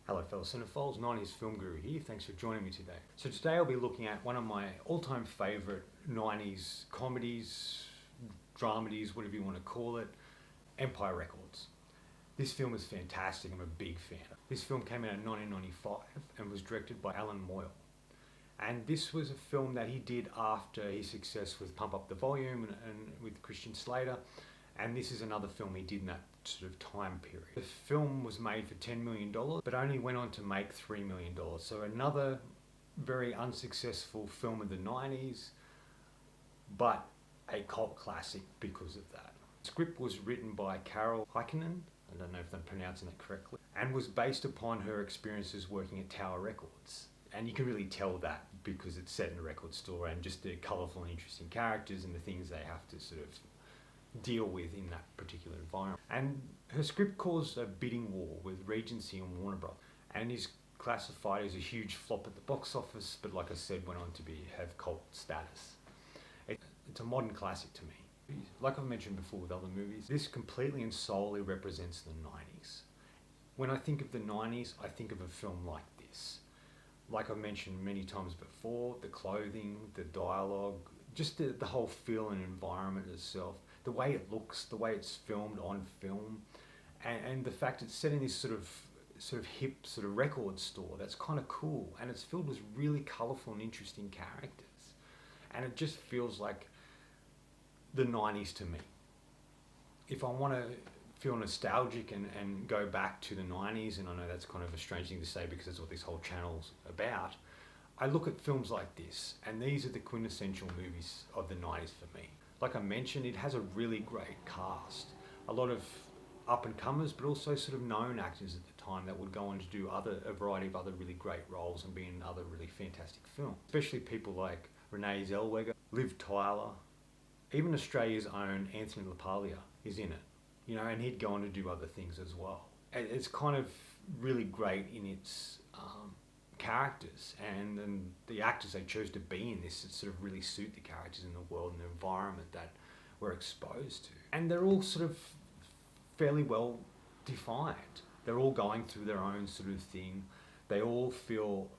Hello fellow cinephiles, 90s Film Guru here, thanks for joining me today. So today I'll be looking at one of my all-time favourite 90s comedies, dramedies, whatever you want to call it, Empire Records. This film is fantastic, I'm a big fan. This film came out in 1995 and was directed by Alan Moyle. And this was a film that he did after his success with Pump Up the Volume and with Christian Slater. And this is another film he did in that sort of time period. The film was made for $10 million, but only went on to make $3 million. So another very unsuccessful film of the 90s, but a cult classic because of that. The script was written by Carol Heikkinen, I don't know if I'm pronouncing that correctly, and was based upon her experiences working at Tower Records. And you can really tell that because it's set in a record store and just the colourful and interesting characters and the things they have to sort of deal with in that particular environment. And her script caused a bidding war with Regency and Warner Bros. And is classified as a huge flop at the box office, but like I said, went on to have cult status. It's a modern classic to me. Like I've mentioned before with other movies, this completely and solely represents the 90s. When I think of the 90s, I think of a film like this. Like I've mentioned many times before, the clothing, the dialogue, just the whole feel and environment itself, the way it looks, the way it's filmed on film, and the fact it's set in this sort of hip sort of record store, that's kind of cool, and it's filled with really colourful and interesting characters, and it just feels like the 90s to me. If I want to feel nostalgic and go back to the 90s, and I know that's kind of a strange thing to say because that's what this whole channel's about, I look at films like this, and these are the quintessential movies of the 90s for me. Like I mentioned, it has a really great cast. A lot of up-and-comers, but also sort of known actors at the time that would go on to do a variety of other really great roles and be in other really fantastic films. Especially people like Renee Zellweger, Liv Tyler, even Australia's own Anthony LaPaglia is in it. You know, and he'd go on to do other things as well. It's kind of really great in its characters and the actors they chose to be in this that sort of really suit the characters in the world and the environment that we're exposed to. And they're all sort of fairly well defined. They're all going through their own sort of thing. They all feel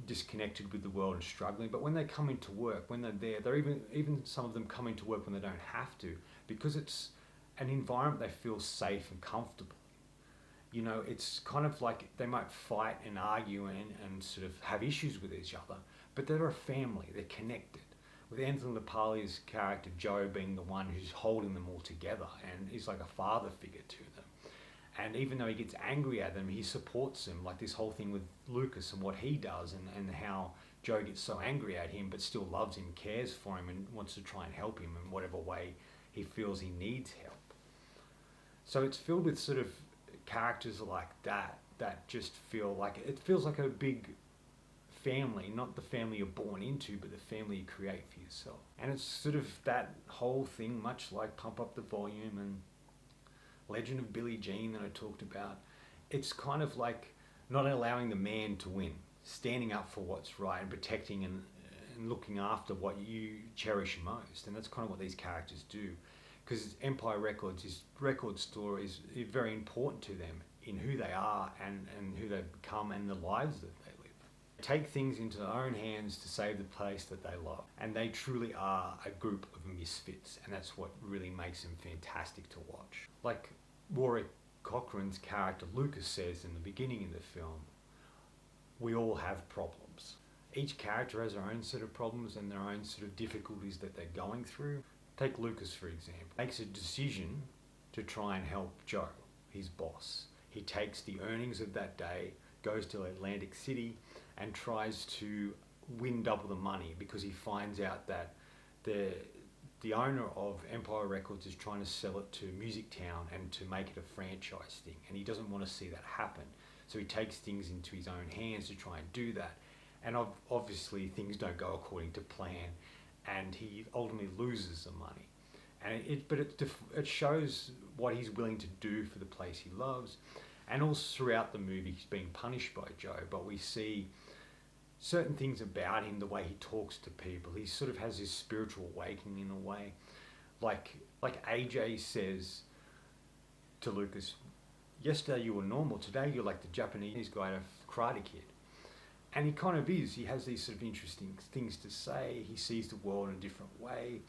disconnected with the world and struggling, but when they come into work, when they're there, they're even some of them come into work when they don't have to, because it's an environment they feel safe and comfortable. You know, it's kind of like they might fight and argue and sort of have issues with each other, but they're a family, they're connected. With Anthony LaPaglia's character, Joe, being the one who's holding them all together, and he's like a father figure to them. And even though he gets angry at them, he supports them, like this whole thing with Lucas and what he does and how Joe gets so angry at him but still loves him, cares for him and wants to try and help him in whatever way he feels he needs help. So it's filled with sort of characters like that just feel like, it feels like a big family, not the family you're born into, but the family you create for yourself. And it's sort of that whole thing, much like Pump Up the Volume and Legend of Billie Jean that I talked about. It's kind of like not allowing the man to win, standing up for what's right and protecting and looking after what you cherish most. And that's kind of what these characters do. Because Empire Records, his record store, is very important to them in who they are and who they've become and the lives that they live. They take things into their own hands to save the place that they love. And they truly are a group of misfits, and that's what really makes them fantastic to watch. Like Warwick Cochrane's character Lucas says in the beginning of the film, we all have problems. Each character has their own set of problems and their own sort of difficulties that they're going through. Take Lucas, for example. Makes a decision to try and help Joe, his boss. He takes the earnings of that day, goes to Atlantic City and tries to win double the money because he finds out that the owner of Empire Records is trying to sell it to Music Town and to make it a franchise thing, and he doesn't want to see that happen. So he takes things into his own hands to try and do that. And obviously things don't go according to plan, and he ultimately loses the money. And it shows what he's willing to do for the place he loves. And also throughout the movie, he's being punished by Joe, but we see certain things about him, the way he talks to people. He sort of has this spiritual awakening in a way. Like AJ says to Lucas, yesterday you were normal, today you're like the Japanese guy out of Karate Kid. And he kind of is. He has these sort of interesting things to say. He sees the world in a different way.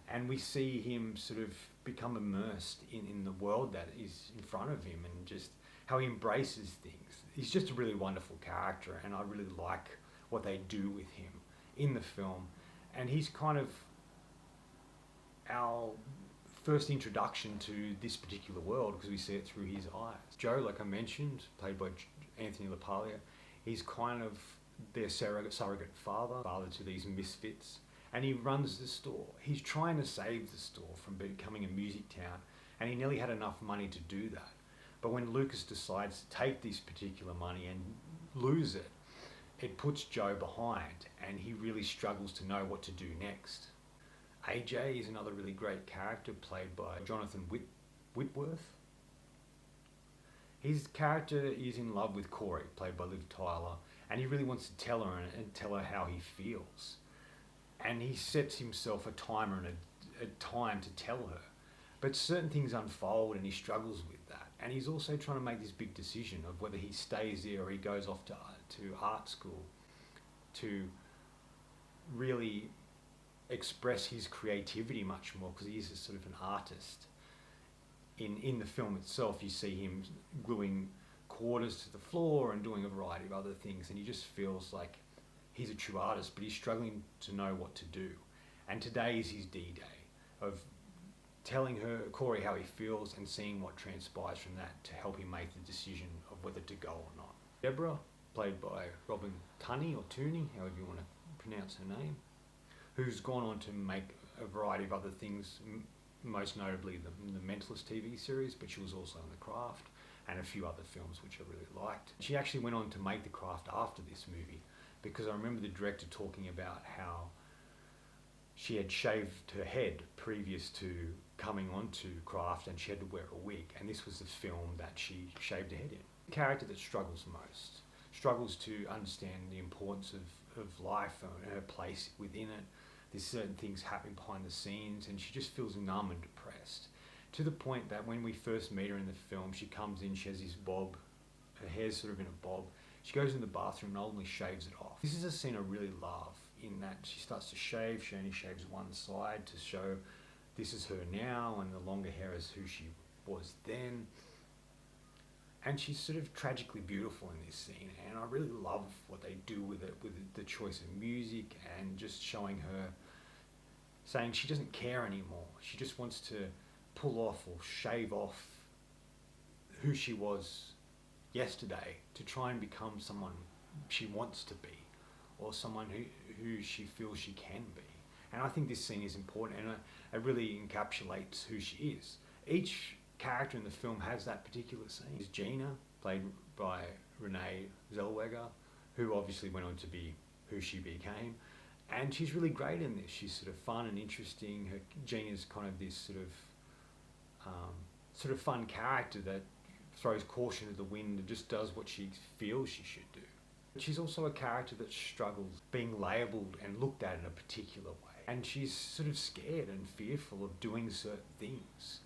And we see him sort of become immersed in the world that is in front of him, and just how he embraces things. He's just a really wonderful character, and I really like what they do with him in the film. And he's kind of our first introduction to this particular world, because we see it through his eyes. Joe, like I mentioned, played by Anthony LaPaglia, he's kind of their surrogate father to these misfits. And he runs the store. He's trying to save the store from becoming a music town, and he nearly had enough money to do that. But when Lucas decides to take this particular money and lose it, it puts Joe behind, and he really struggles to know what to do next. AJ is another really great character, played by Jonathan Whitworth. His character is in love with Corey, played by Liv Tyler, and he really wants to tell her and tell her how he feels. And he sets himself a timer and a time to tell her. But certain things unfold, and he struggles with that. And he's also trying to make this big decision of whether he stays there or he goes off to art school to really express his creativity much more, because he is a sort of an artist. In the film itself, you see him gluing quarters to the floor and doing a variety of other things, and he just feels like he's a true artist, but he's struggling to know what to do. And today is his D-Day of telling Corey, how he feels, and seeing what transpires from that to help him make the decision of whether to go or not. Deborah, played by Robin Tunney, or Tooney, however you want to pronounce her name, who's gone on to make a variety of other things, most notably the Mentalist TV series, but she was also in The Craft and a few other films which I really liked. She actually went on to make The Craft after this movie, because I remember the director talking about how she had shaved her head previous to coming onto Craft, and she had to wear a wig, and this was the film that she shaved her head in. The character that struggles most, struggles to understand the importance of life and her place within it. There's certain things happening behind the scenes, and she just feels numb and depressed, to the point that when we first meet her in the film, she comes in, she has this bob, her hair's sort of in a bob. She goes in the bathroom and ultimately shaves it off. This is a scene I really love, in that she starts to shave. She only shaves one side to show this is her now, and the longer hair is who she was then. And she's sort of tragically beautiful in this scene, and I really love what they do with it, with the choice of music, and just showing her saying she doesn't care anymore. She just wants to pull off or shave off who she was yesterday to try and become someone she wants to be, or someone who she feels she can be. And I think this scene is important, and it really encapsulates who she is. Each character in the film has that particular scene. There's Gina, played by Renee Zellweger, who obviously went on to be who she became, and she's really great in this. She's sort of fun and interesting. Gina's kind of this sort of fun character that throws caution to the wind and just does what she feels she should do. But she's also a character that struggles being labelled and looked at in a particular way. And she's sort of scared and fearful of doing certain things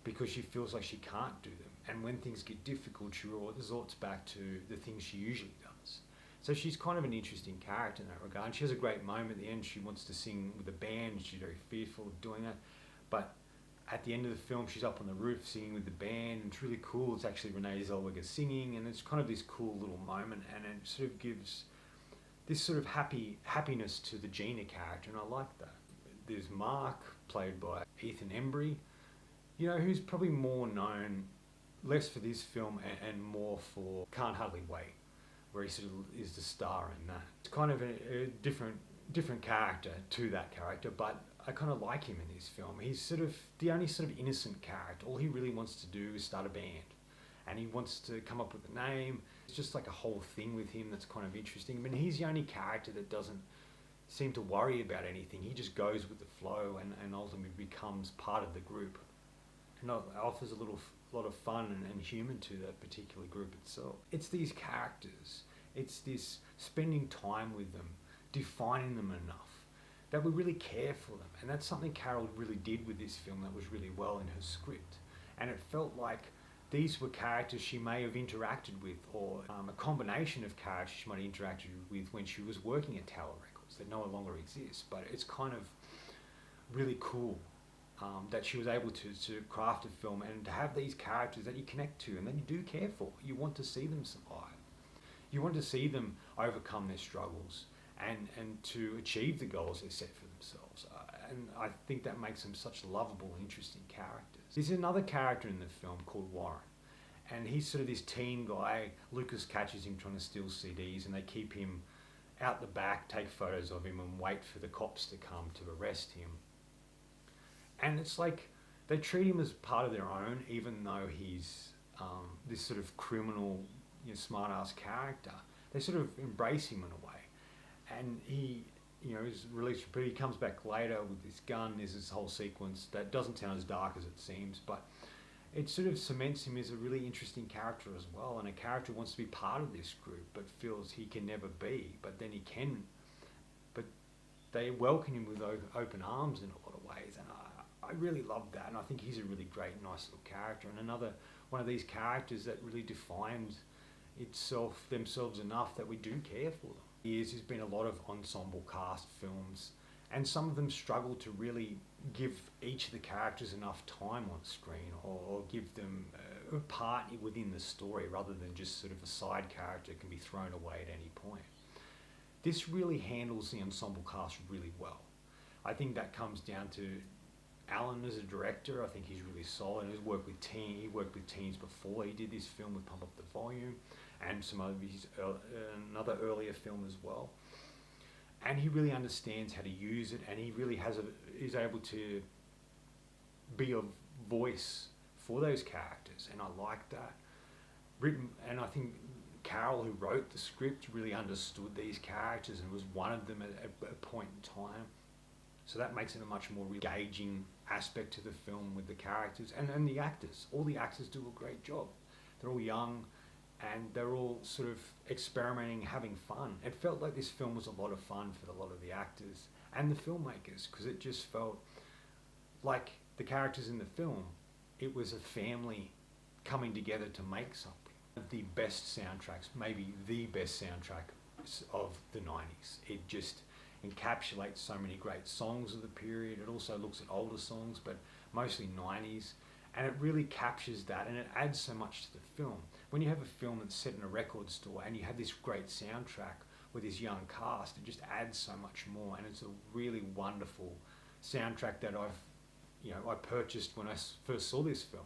because she feels like she can't do them. And when things get difficult, she resorts back to the things she usually does. So she's kind of an interesting character in that regard. And she has a great moment at the end. She wants to sing with a band, and she's very fearful of doing that. But at the end of the film, she's up on the roof singing with the band, and it's really cool. It's actually Renee Zellweger singing, and it's kind of this cool little moment, and it sort of gives this sort of happiness to the Gina character, and I like that. There's Mark, played by Ethan Embry, who's probably more known, less for this film and more for Can't Hardly Wait, where he sort of is the star in that. It's kind of a different character to that character, but I kind of like him in this film. He's sort of the only sort of innocent character. All he really wants to do is start a band, and he wants to come up with a name. It's just like a whole thing with him that's kind of interesting. I mean, he's the only character that doesn't seem to worry about anything. He just goes with the flow and ultimately becomes part of the group, and offers a lot of fun and humour to that particular group itself. It's these characters. It's this spending time with them, defining them enough that we really care for them. And that's something Carol really did with this film that was really well in her script. And it felt like these were characters she may have interacted with, or a combination of characters she might have interacted with when she was working at Tower Records that no longer exist. But it's kind of really cool that she was able to craft a film and to have these characters that you connect to and that you do care for. You want to see them survive. You want to see them overcome their struggles and to achieve the goals they set for themselves. And I think that makes them such lovable, interesting characters. There's another character in the film called Warren. And he's sort of this teen guy. Lucas catches him trying to steal CDs and they keep him out the back, take photos of him and wait for the cops to come to arrest him. And it's like they treat him as part of their own, even though he's this sort of criminal, smart-ass character. They sort of embrace him in a way. And he, is released, but he comes back later with this gun. There's this whole sequence that doesn't sound as dark as it seems, but it sort of cements him as a really interesting character as well, and a character who wants to be part of this group but feels he can never be, but then he can. But they welcome him with open arms in a lot of ways, and I really love that, and I think he's a really great, nice little character, and another one of these characters that really defines themselves enough that we do care for them. There's been a lot of ensemble cast films, and some of them struggle to really give each of the characters enough time on screen or give them a part within the story rather than just sort of a side character can be thrown away at any point. This really handles the ensemble cast really well. I think that comes down to Alan as a director. I think he's really solid. He worked with teens before he did this film with Pump Up the Volume and some of his another earlier film as well. And he really understands how to use it, and he really is able to be a voice for those characters, and I like that. And I think Carol, who wrote the script, really understood these characters and was one of them at a point in time. So that makes it a much more engaging aspect to the film with the characters and the actors. All the actors do a great job. They're all young and they're all sort of experimenting, having fun. It felt like this film was a lot of fun for a lot of the actors and the filmmakers, because it just felt like the characters in the film, it was a family coming together to make something. The best soundtracks, maybe the best soundtrack of the 90s. It just encapsulates so many great songs of the period. It also looks at older songs, but mostly 90s. And it really captures that, and it adds so much to the film. When you have a film that's set in a record store and you have this great soundtrack with this young cast, it just adds so much more. And it's a really wonderful soundtrack that I purchased when I first saw this film,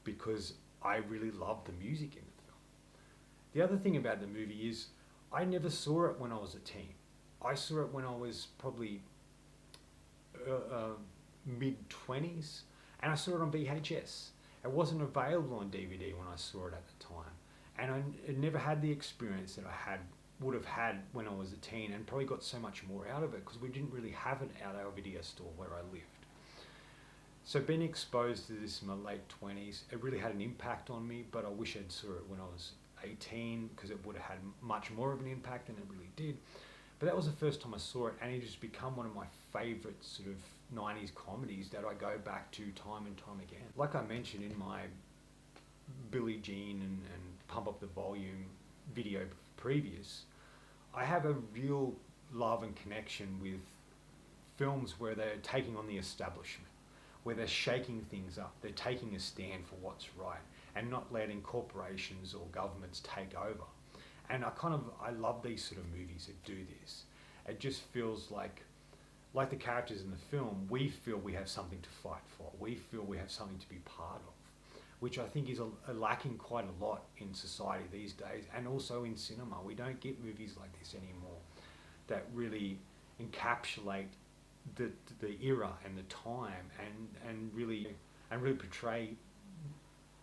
because I really loved the music in the film. The other thing about the movie is I never saw it when I was a teen. I saw it when I was probably mid-20s, and I saw it on VHS. It wasn't available on DVD when I saw it at the time, and it never had the experience that I would have had when I was a teen, and probably got so much more out of it because we didn't really have it at our video store where I lived. So being exposed to this in my late 20s, it really had an impact on me, but I wish I'd saw it when I was 18 because it would have had much more of an impact than it really did. But that was the first time I saw it, and it has become one of my favourite sort of 90s comedies that I go back to time and time again. Like I mentioned in my Billie Jean and Pump Up the Volume video previous, I have a real love and connection with films where they're taking on the establishment, where they're shaking things up, they're taking a stand for what's right and not letting corporations or governments take over. And I love these sort of movies that do this. It just feels like the characters in the film, we feel we have something to fight for. We feel we have something to be part of, which I think is lacking quite a lot in society these days, and also in cinema. We don't get movies like this anymore that really encapsulate the era and the time and really portray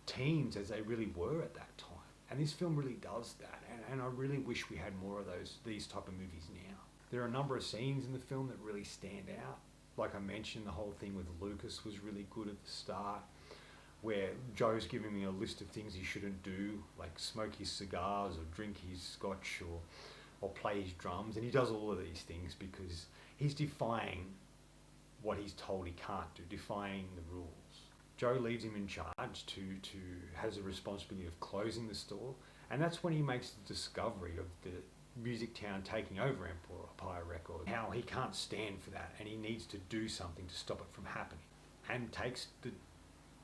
teens as they really were at that time. And this film really does that, and I really wish we had more of these type of movies now. There are a number of scenes in the film that really stand out. Like I mentioned, the whole thing with Lucas was really good at the start, where Joe's giving me a list of things he shouldn't do, like smoke his cigars or drink his scotch or play his drums, and he does all of these things because he's defying what he's told he can't do, defying the rules. Joe leaves him in charge to has the responsibility of closing the store, and that's when he makes the discovery of the Music Town taking over Empire Records, how he can't stand for that and he needs to do something to stop it from happening, and takes the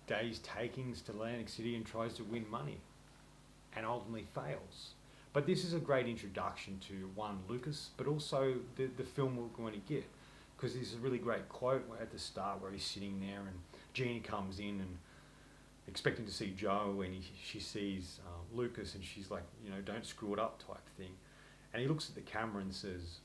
day's takings to Atlantic City and tries to win money and ultimately fails. But this is a great introduction to one, Lucas, but also the film we're going to get, because there's a really great quote at the start where he's sitting there and Jeannie comes in and expecting to see Joe, and she sees Lucas, and she's like, you know, don't screw it up type thing. And he looks at the camera and says,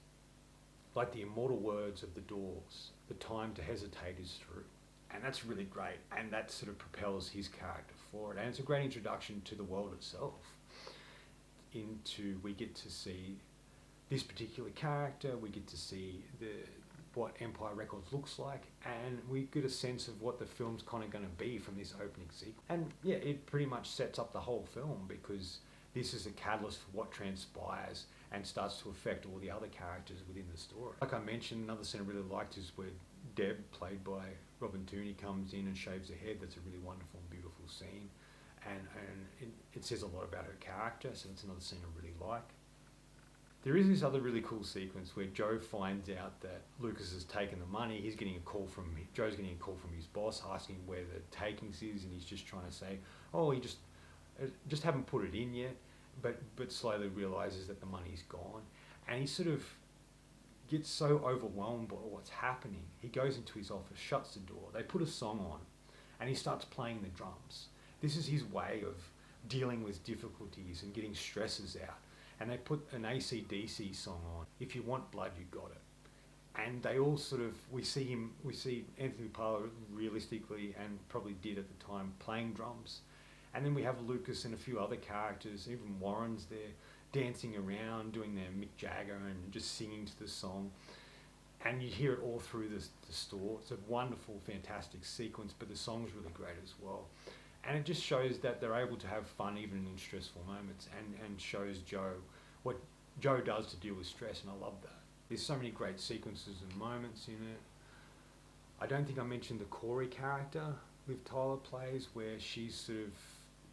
like the immortal words of the Doors, the time to hesitate is through. And that's really great, and that sort of propels his character forward. And it's a great introduction to the world itself. We get to see this particular character, we get to see what Empire Records looks like, and we get a sense of what the film's kind of going to be from this opening sequence. And yeah, it pretty much sets up the whole film, because this is a catalyst for what transpires and starts to affect all the other characters within the story. Like I mentioned, another scene I really liked is where Deb, played by Robin Tooney, comes in and shaves her head. That's a really wonderful and beautiful scene. And it says a lot about her character, so that's another scene I really like. There is this other really cool sequence where Joe finds out that Lucas has taken the money. Joe's getting a call from his boss asking where the takings is, and he's just trying to say, oh, he just haven't put it in yet, but slowly realises that the money's gone. And he sort of gets so overwhelmed by what's happening. He goes into his office, shuts the door, they put a song on, and he starts playing the drums. This is his way of dealing with difficulties and getting stresses out. And they put an AC/DC song on, If You Want Blood, You Got It. And they all sort of, we see Anthony Parler realistically, and probably did at the time, playing drums. And then we have Lucas and a few other characters, even Warren's there, dancing around, doing their Mick Jagger and just singing to the song. And you hear it all through the store. It's a wonderful, fantastic sequence, but the song's really great as well. And it just shows that they're able to have fun even in stressful moments, and shows Joe what Joe does to deal with stress, and I love that. There's so many great sequences and moments in it. I don't think I mentioned the Corey character Liv Tyler plays, where she's sort of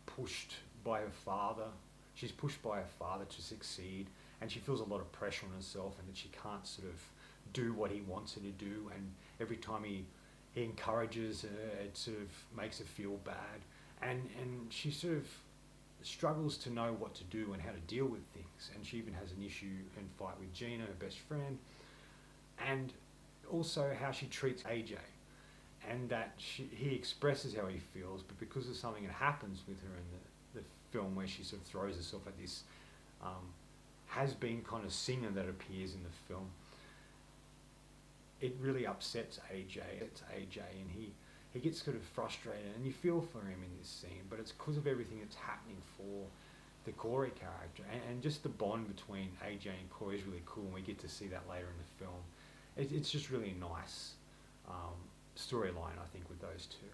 pushed by her father. She's pushed by her father to succeed, and she feels a lot of pressure on herself, and that she can't sort of do what he wants her to do, and every time he encourages her, it sort of makes her feel bad. And she sort of struggles to know what to do and how to deal with things. And she even has an issue and fight with Gina, her best friend. And also how she treats AJ. And that he expresses how he feels, but because of something that happens with her in the film, where she sort of throws herself at this has-been kind of singer that appears in the film, it really upsets AJ. It's AJ, and he gets sort of frustrated, and you feel for him in this scene, but it's because of everything that's happening for the Corey character, and just the bond between AJ and Corey is really cool, and we get to see that later in the film. It's just really a nice storyline, I think, with those two.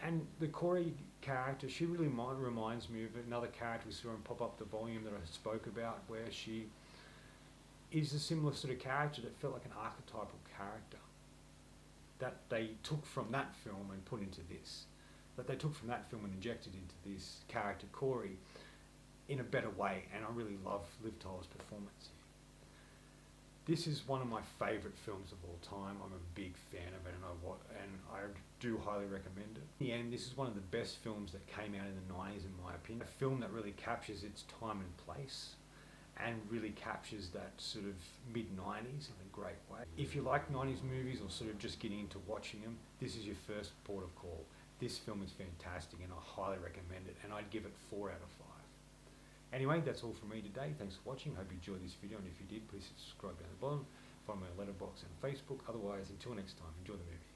And the Corey character, she really reminds me of another character we saw in Pop Up the Volume that I spoke about, where she is a similar sort of character that felt like an archetypal character that they took from that film and put into this, that they took from that film and injected into this character Corey in a better way, and I really love Liv Tyler's performance here. This is one of my favourite films of all time. I'm a big fan of it, and I do highly recommend it. In the end, this is one of the best films that came out in the 90s, in my opinion. A film that really captures its time and place, and really captures that sort of mid-90s in a great way. If you like 90s movies, or sort of just getting into watching them, this is your first port of call. This film is fantastic, and I highly recommend it, and I'd give it 4 out of 5. Anyway, that's all from me today. Thanks for watching. Hope you enjoyed this video, and if you did, please subscribe down the bottom. Follow me on Letterboxd and Facebook. Otherwise, until next time, enjoy the movie.